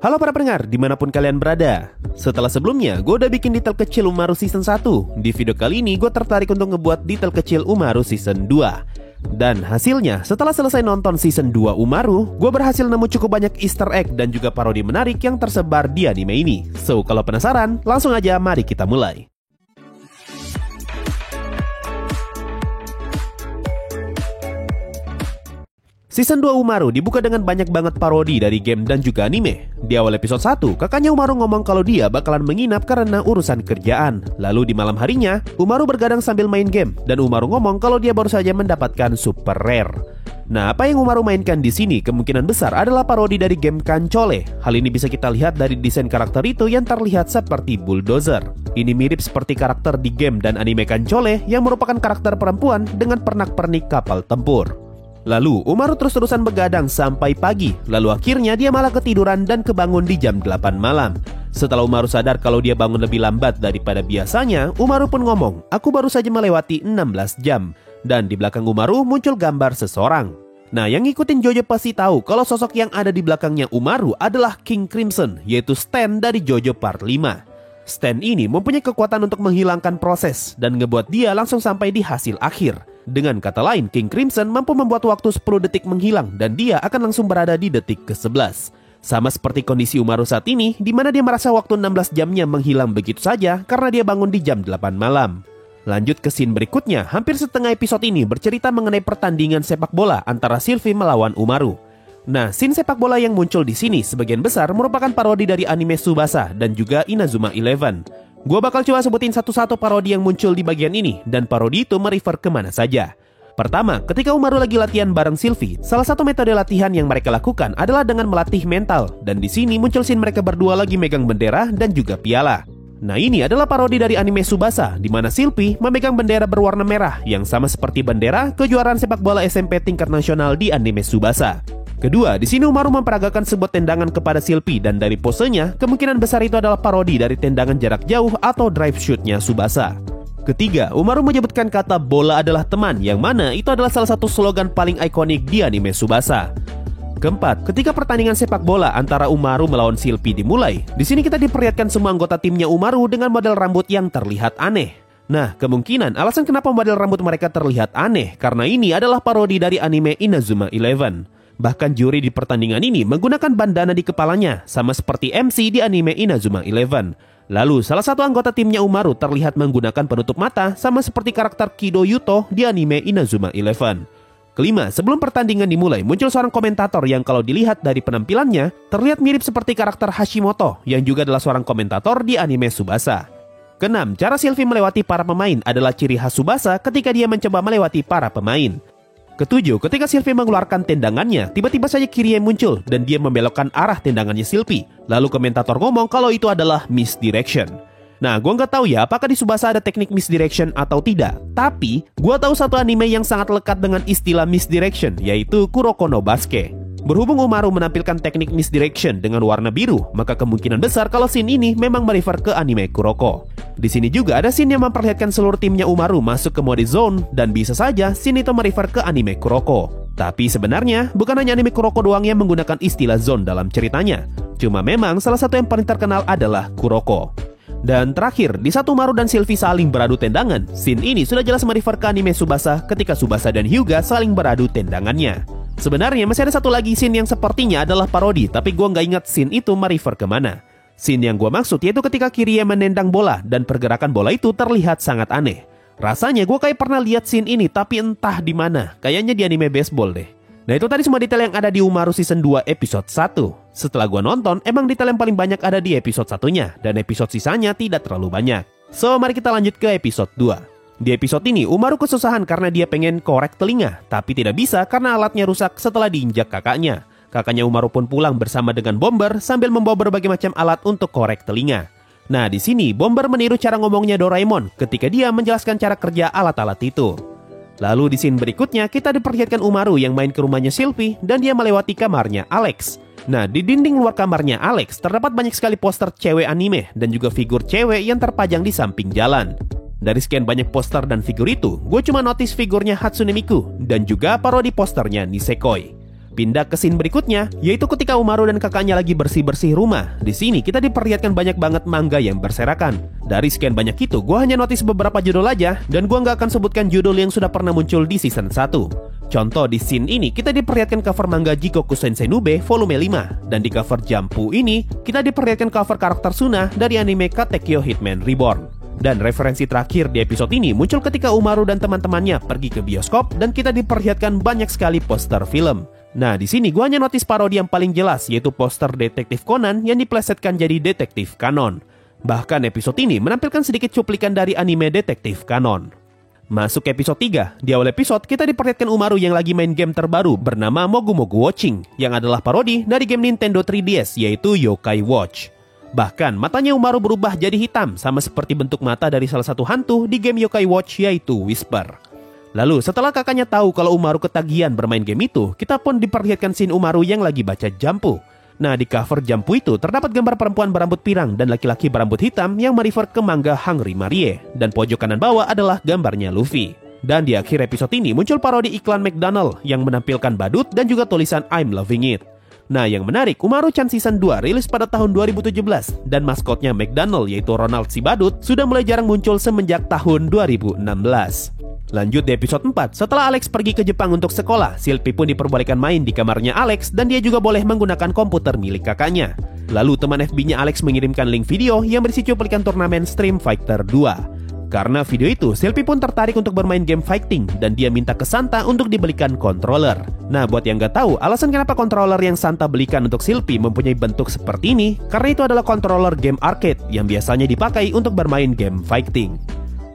Halo para pendengar, dimanapun kalian berada. Setelah sebelumnya, gue udah bikin detail kecil Umaru Season 1. Di video kali ini, gue tertarik untuk ngebuat detail kecil Umaru Season 2. Dan hasilnya, setelah selesai nonton Season 2 Umaru, gue berhasil nemu cukup banyak easter egg dan juga parodi menarik yang tersebar di anime ini. So, kalau penasaran, langsung aja mari kita mulai. Season 2 Umaru dibuka dengan banyak banget parodi dari game dan juga anime. Di awal episode 1, kakaknya Umaru ngomong kalau dia bakalan menginap karena urusan kerjaan. Lalu di malam harinya, Umaru bergadang sambil main game, dan Umaru ngomong kalau dia baru saja mendapatkan super rare. Nah, apa yang Umaru mainkan di sini kemungkinan besar adalah parodi dari game Kancole. Hal ini bisa kita lihat dari desain karakter itu yang terlihat seperti bulldozer. Ini mirip seperti karakter di game dan anime Kancole yang merupakan karakter perempuan dengan pernak-pernik kapal tempur. Lalu, Umaru terus-terusan begadang sampai pagi. Lalu akhirnya dia malah ketiduran dan kebangun di jam 8 malam. Setelah Umaru sadar kalau dia bangun lebih lambat daripada biasanya, Umaru pun ngomong, "Aku baru saja melewati 16 jam." Dan di belakang Umaru muncul gambar seseorang. Nah, yang ngikutin JoJo pasti tahu kalau sosok yang ada di belakangnya Umaru adalah King Crimson, yaitu Stan dari JoJo Part 5. Stan ini mempunyai kekuatan untuk menghilangkan proses dan ngebuat dia langsung sampai di hasil akhir. Dengan kata lain, King Crimson mampu membuat waktu 10 detik menghilang dan dia akan langsung berada di detik ke-11. Sama seperti kondisi Umaru saat ini, di mana dia merasa waktu 16 jamnya menghilang begitu saja karena dia bangun di jam 8 malam. Lanjut ke scene berikutnya, hampir setengah episode ini bercerita mengenai pertandingan sepak bola antara Sylvie melawan Umaru. Nah, scene sepak bola yang muncul di sini sebagian besar merupakan parodi dari anime Tsubasa dan juga Inazuma Eleven. Gua bakal coba sebutin satu-satu parodi yang muncul di bagian ini, dan parodi itu merefer kemana saja. Pertama, ketika Umaru lagi latihan bareng Sylvie, salah satu metode latihan yang mereka lakukan adalah dengan melatih mental, dan di sini muncul scene mereka berdua lagi megang bendera dan juga piala. Nah, ini adalah parodi dari anime Tsubasa, di mana Sylvie memegang bendera berwarna merah yang sama seperti bendera kejuaraan sepak bola SMP tingkat nasional di anime Tsubasa. Kedua, di sini Umaru memperagakan sebuah tendangan kepada Sylvie dan dari posenya, kemungkinan besar itu adalah parodi dari tendangan jarak jauh atau drive shoot-nya Tsubasa. Ketiga, Umaru menyebutkan kata bola adalah teman, yang mana itu adalah salah satu slogan paling ikonik di anime Tsubasa. Keempat, ketika pertandingan sepak bola antara Umaru melawan Sylvie dimulai, di sini kita diperlihatkan semua anggota timnya Umaru dengan model rambut yang terlihat aneh. Nah, kemungkinan alasan kenapa model rambut mereka terlihat aneh karena ini adalah parodi dari anime Inazuma Eleven. Bahkan juri di pertandingan ini menggunakan bandana di kepalanya, sama seperti MC di anime Inazuma Eleven. Lalu, salah satu anggota timnya Umaru terlihat menggunakan penutup mata, sama seperti karakter Kido Yuto di anime Inazuma Eleven. Kelima, sebelum pertandingan dimulai, muncul seorang komentator yang kalau dilihat dari penampilannya, terlihat mirip seperti karakter Hashimoto, yang juga adalah seorang komentator di anime Tsubasa. Keenam, cara Sylvie melewati para pemain adalah ciri khas Tsubasa ketika dia mencoba melewati para pemain. Ketujuh, ketika Sylvie mengeluarkan tendangannya, tiba-tiba saja Kirie muncul dan dia membelokkan arah tendangannya Sylvie. Lalu komentator ngomong kalau itu adalah misdirection. Nah, gua nggak tahu ya apakah di Tsubasa ada teknik misdirection atau tidak. Tapi, gua tahu satu anime yang sangat lekat dengan istilah misdirection, yaitu Kuroko no Basuke. Berhubung Umaru menampilkan teknik misdirection dengan warna biru, maka kemungkinan besar kalau scene ini memang merefer ke anime Kuroko. Di sini juga ada scene yang memperlihatkan seluruh timnya Umaru masuk ke mode zone, dan bisa saja scene itu merefer ke anime Kuroko. Tapi sebenarnya bukan hanya anime Kuroko doang yang menggunakan istilah zone dalam ceritanya. Cuma memang salah satu yang paling terkenal adalah Kuroko. Dan terakhir, di saat Umaru dan Sylvie saling beradu tendangan, scene ini sudah jelas merefer ke anime Tsubasa ketika Tsubasa dan Hyuga saling beradu tendangannya. Sebenarnya masih ada satu lagi scene yang sepertinya adalah parodi, tapi gue nggak ingat scene itu merefer kemana. Scene yang gue maksud yaitu ketika Kirie menendang bola dan pergerakan bola itu terlihat sangat aneh. Rasanya gue kayak pernah lihat scene ini tapi entah di mana, kayaknya di anime baseball deh. Nah, itu tadi semua detail yang ada di Umaru Season 2 episode 1. Setelah gue nonton, emang detail yang paling banyak ada di episode 1-nya, dan episode sisanya tidak terlalu banyak. So, mari kita lanjut ke episode 2. Di episode ini, Umaru kesusahan karena dia pengen korek telinga, tapi tidak bisa karena alatnya rusak setelah diinjak kakaknya. Kakaknya Umaru pun pulang bersama dengan Bomber sambil membawa berbagai macam alat untuk korek telinga. Nah, di sini Bomber meniru cara ngomongnya Doraemon ketika dia menjelaskan cara kerja alat-alat itu. Lalu di scene berikutnya, kita diperlihatkan Umaru yang main ke rumahnya Sylvie dan dia melewati kamarnya Alex. Nah, di dinding luar kamarnya Alex terdapat banyak sekali poster cewek anime dan juga figur cewek yang terpajang di samping jalan. Dari sekian banyak poster dan figur itu, gue cuma notice figurnya Hatsune Miku dan juga parodi posternya Nisekoi. Pindah ke scene berikutnya, yaitu ketika Umaru dan kakaknya lagi bersih-bersih rumah. Di sini kita diperlihatkan banyak banget manga yang berserakan. Dari sekian banyak itu, gue hanya notice beberapa judul aja, dan gue nggak akan sebutkan judul yang sudah pernah muncul di season 1. Contoh di scene ini, kita diperlihatkan cover manga Jikoku Sensei Nube volume 5. Dan di cover Jampu ini, kita diperlihatkan cover karakter Suna dari anime Katekyo Hitman Reborn. Dan referensi terakhir di episode ini muncul ketika Umaru dan teman-temannya pergi ke bioskop dan kita diperlihatkan banyak sekali poster film. Nah, di sini gua hanya notice parodi yang paling jelas, yaitu poster Detektif Conan yang diplesetkan jadi Detektif Kanon. Bahkan episode ini menampilkan sedikit cuplikan dari anime Detektif Kanon. Masuk ke episode 3. Di awal episode, kita diperlihatkan Umaru yang lagi main game terbaru bernama Mogu Mogu Watching, yang adalah parodi dari game Nintendo 3DS, yaitu Yokai Watch. Bahkan, matanya Umaru berubah jadi hitam, sama seperti bentuk mata dari salah satu hantu di game Yokai Watch, yaitu Whisper. Lalu setelah kakaknya tahu kalau Umaru ketagihan bermain game itu, kita pun diperlihatkan scene Umaru yang lagi baca Jampu. Nah, di cover Jampu itu terdapat gambar perempuan berambut pirang dan laki-laki berambut hitam yang merefer ke manga Hungry Marie. Dan pojok kanan bawah adalah gambarnya Luffy. Dan di akhir episode ini muncul parodi iklan McDonald yang menampilkan badut dan juga tulisan I'm loving it. Nah, yang menarik, Umaru-chan Season 2 rilis pada tahun 2017 dan maskotnya McDonald yaitu Ronald si badut sudah mulai jarang muncul semenjak tahun 2016. Lanjut di episode 4, setelah Alex pergi ke Jepang untuk sekolah, Sylvie pun diperbolehkan main di kamarnya Alex dan dia juga boleh menggunakan komputer milik kakaknya. Lalu teman FB-nya Alex mengirimkan link video yang berisi cuplikan turnamen Stream Fighter 2. Karena video itu, Sylvie pun tertarik untuk bermain game fighting dan dia minta ke Santa untuk dibelikan controller. Nah, buat yang gak tahu, alasan kenapa controller yang Santa belikan untuk Sylvie mempunyai bentuk seperti ini, karena itu adalah controller game arcade yang biasanya dipakai untuk bermain game fighting.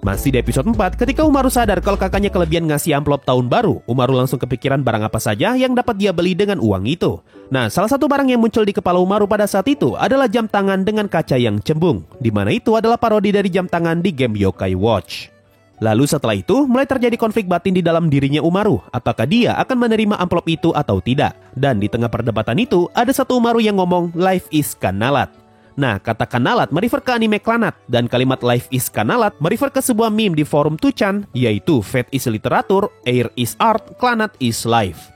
Masih di episode 4, ketika Umaru sadar kalau kakaknya kelebihan ngasih amplop tahun baru, Umaru langsung kepikiran barang apa saja yang dapat dia beli dengan uang itu. Nah, salah satu barang yang muncul di kepala Umaru pada saat itu adalah jam tangan dengan kaca yang cembung, di mana itu adalah parodi dari jam tangan di game Yokai Watch. Lalu setelah itu, mulai terjadi konflik batin di dalam dirinya Umaru, apakah dia akan menerima amplop itu atau tidak. Dan di tengah perdebatan itu, ada satu Umaru yang ngomong, "Life is Kanalat." Nah, kata Kanalat merefer ke anime Clannad, dan kalimat Life is Kanalat merefer ke sebuah meme di forum 2chan, yaitu Fate is literatur, Air is art, Clannad is life.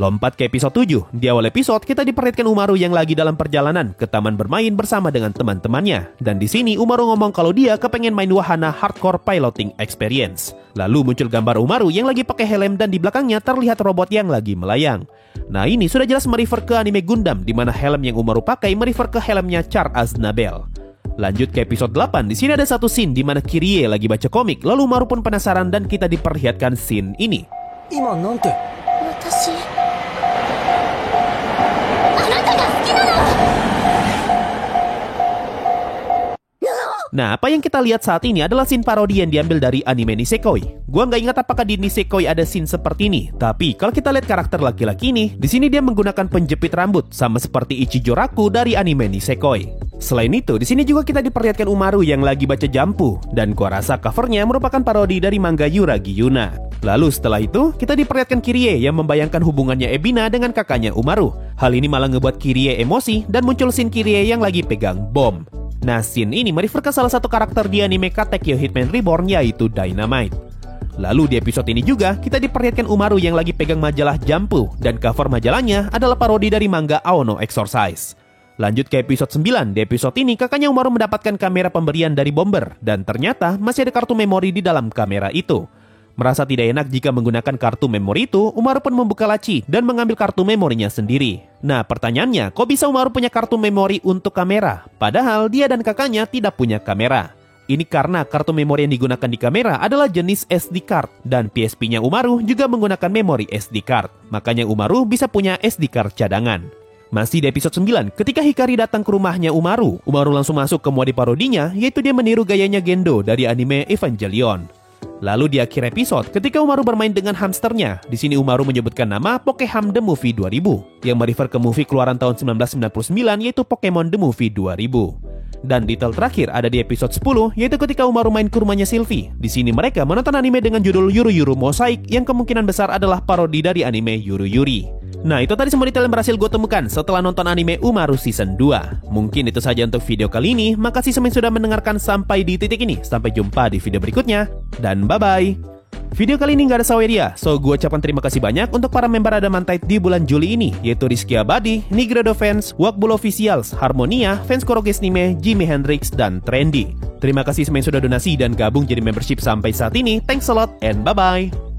Lompat ke episode 7. Di awal episode, kita diperlihatkan Umaru yang lagi dalam perjalanan ke taman bermain bersama dengan teman-temannya. Dan di sini Umaru ngomong kalau dia kepengen main wahana hardcore piloting experience. Lalu muncul gambar Umaru yang lagi pakai helm dan di belakangnya terlihat robot yang lagi melayang. Nah, ini sudah jelas merefer ke anime Gundam, di mana helm yang Umaru pakai merefer ke helmnya Char Aznable. Lanjut ke episode 8. Di sini ada satu scene di mana Kirie lagi baca komik, lalu Umaru pun penasaran dan kita diperlihatkan scene ini. Ima nante? Watashi. Nah, apa yang kita lihat saat ini adalah scene parodi yang diambil dari anime Nisekoi. Gua nggak ingat apakah di Nisekoi ada scene seperti ini, tapi kalau kita lihat karakter laki-laki ini, di sini dia menggunakan penjepit rambut sama seperti Ichijoraku dari anime Nisekoi. Selain itu, di sini juga kita diperlihatkan Umaru yang lagi baca Jampu, dan gua rasa covernya merupakan parodi dari manga Yuragi Yuna. Lalu setelah itu, kita diperlihatkan Kirie yang membayangkan hubungannya Ebina dengan kakaknya Umaru. Hal ini malah ngebuat Kirie emosi dan muncul scene Kirie yang lagi pegang bom. Nah, scene ini merefer ke salah satu karakter di anime Katekyo Hitman Reborn, yaitu Dynamite. Lalu di episode ini juga, kita diperlihatkan Umaru yang lagi pegang majalah Jampu, dan cover majalahnya adalah parodi dari manga Aono Exorcise. Lanjut ke episode 9. Di episode ini, kakaknya Umaru mendapatkan kamera pemberian dari Bomber, dan ternyata masih ada kartu memori di dalam kamera itu. Merasa tidak enak jika menggunakan kartu memori itu, Umaru pun membuka laci dan mengambil kartu memorinya sendiri. Nah, pertanyaannya, kok bisa Umaru punya kartu memori untuk kamera? Padahal dia dan kakaknya tidak punya kamera. Ini karena kartu memori yang digunakan di kamera adalah jenis SD card, dan PSP-nya Umaru juga menggunakan memori SD card. Makanya Umaru bisa punya SD card cadangan. Masih di episode 9, ketika Hikari datang ke rumahnya Umaru langsung masuk ke mode parodinya, yaitu dia meniru gayanya Gendo dari anime Evangelion. Lalu di akhir episode, ketika Umaru bermain dengan hamsternya, di sini Umaru menyebutkan nama Pokeham The Movie 2000, yang merefer ke movie keluaran tahun 1999, yaitu Pokemon The Movie 2000. Dan detail terakhir ada di episode 10, yaitu ketika Umaru main ke rumahnya Sylvie. Di sini mereka menonton anime dengan judul Yuru Yuru Mosaic, yang kemungkinan besar adalah parodi dari anime Yuru Yuri. Nah, itu tadi semua detail yang berhasil gue temukan setelah nonton anime Umaru Season 2. Mungkin itu saja untuk video kali ini. Makasih semuanya sudah mendengarkan sampai di titik ini. Sampai jumpa di video berikutnya. Dan bye-bye. Video kali ini nggak ada Saweria, so gue ucapkan terima kasih banyak untuk para member Adamantite di bulan Juli ini, yaitu Rizky Abadi, Nigredo Fans, Wakbul Officials, Harmonia, Fans Kuroges Anime, Jimi Hendrix, dan Trendy. Terima kasih semua yang sudah donasi dan gabung jadi membership sampai saat ini. Thanks a lot and bye-bye.